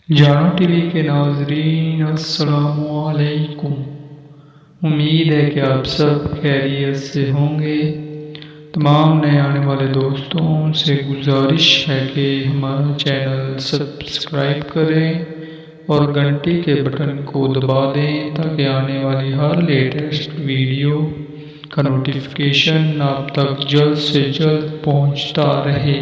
جانو T V کے ناظرین السلام علیکم۔ امید ہے کہ آپ سب خیریت سے ہوں گے۔ تمام نئے آنے والے دوستوں سے گزارش ہے کہ ہمارا چینل سبسکرائب کریں اور گھنٹی کے بٹن کو دبا دیں تاکہ آنے والی ہر لیٹسٹ ویڈیو کا نوٹیفیکیشن آپ تک جلد سے جلد پہنچتا رہے۔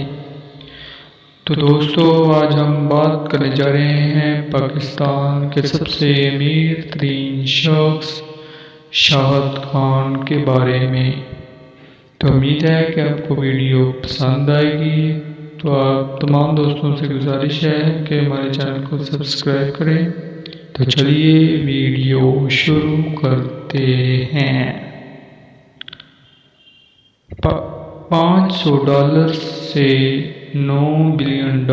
تو دوستو، آج ہم بات کرنے جا رہے ہیں پاکستان کے سب سے امیر ترین شخص شاہد خان کے بارے میں۔ تو امید ہے کہ آپ کو ویڈیو پسند آئے گی۔ تو آپ تمام دوستوں سے گزارش ہے کہ ہمارے چینل کو سبسکرائب کریں۔ تو چلیے ویڈیو شروع کرتے ہیں۔ $500 سے $9 بلین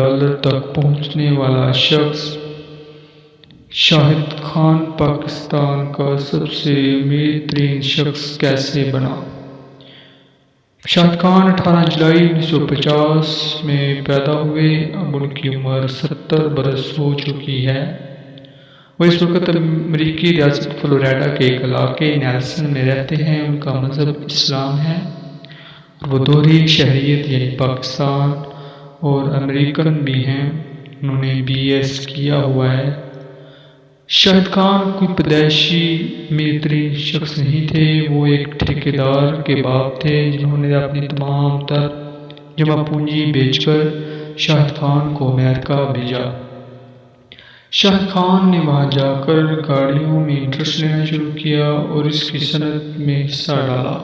تک پہنچنے والا شخص شاہد خان پاکستان کا سب سے امیر ترین شخص کیسے بنا؟ شاہد خان 18 جولائی 1950 میں پیدا ہوئے۔ اب ان کی عمر 70 برس ہو چکی ہے۔ وہ اس وقت امریکی ریاست فلوریڈا کے ایک علاقے نیلسن میں رہتے ہیں۔ ان کا مذہب اسلام ہے۔ وہ دوہری شہریت یعنی پاکستان اور امریکن بھی ہیں۔ انہوں نے BS کیا ہوا ہے۔ شاہد خان کوئی پیدائشی امیر ترین شخص نہیں تھے۔ وہ ایک ٹھیکیدار کے باپ تھے جنہوں نے اپنی تمام تر جمع پونجی بیچ کر شاہد خان کو امریکہ بھیجا۔ شاہد خان نے وہاں جا کر گاڑیوں میں انٹرسٹ لینا شروع کیا اور اس کی صنعت میں حصہ ڈالا۔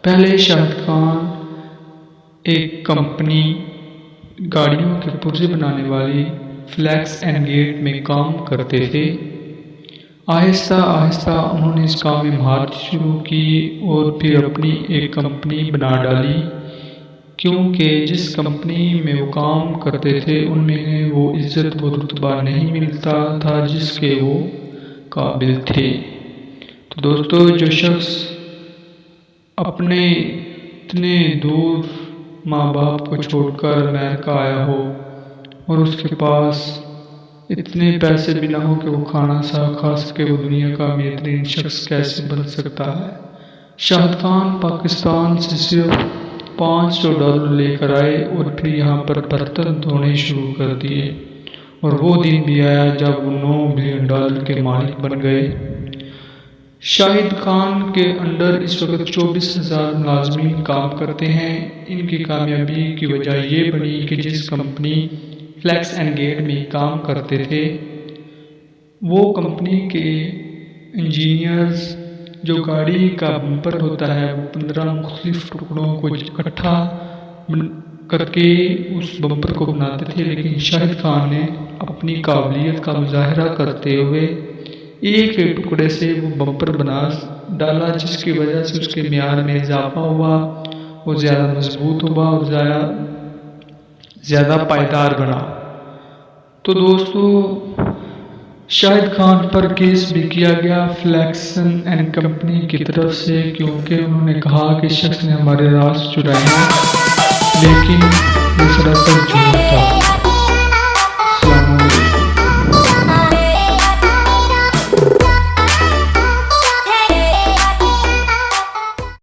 پہلے شاہد خان ایک کمپنی گاڑیوں کے پرزے بنانے والی فلیکس اینڈ گیٹ میں کام کرتے تھے۔ آہستہ آہستہ انہوں نے اس کام میں مہارت شروع کی اور پھر اپنی ایک کمپنی بنا ڈالی، کیونکہ جس کمپنی میں وہ کام کرتے تھے ان میں وہ عزت و رتبہ نہیں ملتا تھا جس کے وہ قابل تھے۔ تو دوستو، جو شخص اپنے اتنے دور ماں باپ کو چھوڑ کر امریکہ آیا ہو اور اس کے پاس اتنے پیسے بھی نہ ہو کہ وہ کھانا کھا سکے، وہ دنیا کا امیر ترین شخص کیسے بن سکتا ہے؟ شاہد خان پاکستان سے صرف $500 لے کر آئے اور پھر یہاں پر برتن دھونے شروع کر دیے، اور وہ دن بھی آیا جب وہ $9 بلین کے مالک بن گئے۔ شاہد خان کے انڈر اس وقت 24,000 ملازمین کام کرتے ہیں۔ ان کی کامیابی کی وجہ یہ بنی کہ جس کمپنی فلیکس اینڈ گیٹ میں کام کرتے تھے، وہ کمپنی کے انجینئرز جو گاڑی کا بمپر ہوتا ہے وہ 15 مختلف ٹکڑوں کو اکٹھا کر کے اس بمپر کو بناتے تھے، لیکن شاہد خان نے اپنی قابلیت کا مظاہرہ کرتے ہوئے ایک ٹکڑے سے وہ بمپر بنا ڈالا، جس کی وجہ سے اس کے معیار میں اضافہ ہوا، وہ زیادہ مضبوط ہوا اور زیادہ پائیدار بنا۔ تو دوستو، شاہد خان پر کیس بھی کیا گیا فلیکسن اینڈ کمپنی کی طرف سے، کیونکہ انہوں نے کہا کہ شخص نے ہمارے راز چرائے ہیں، لیکن وہ سراسر جھوٹ تھا۔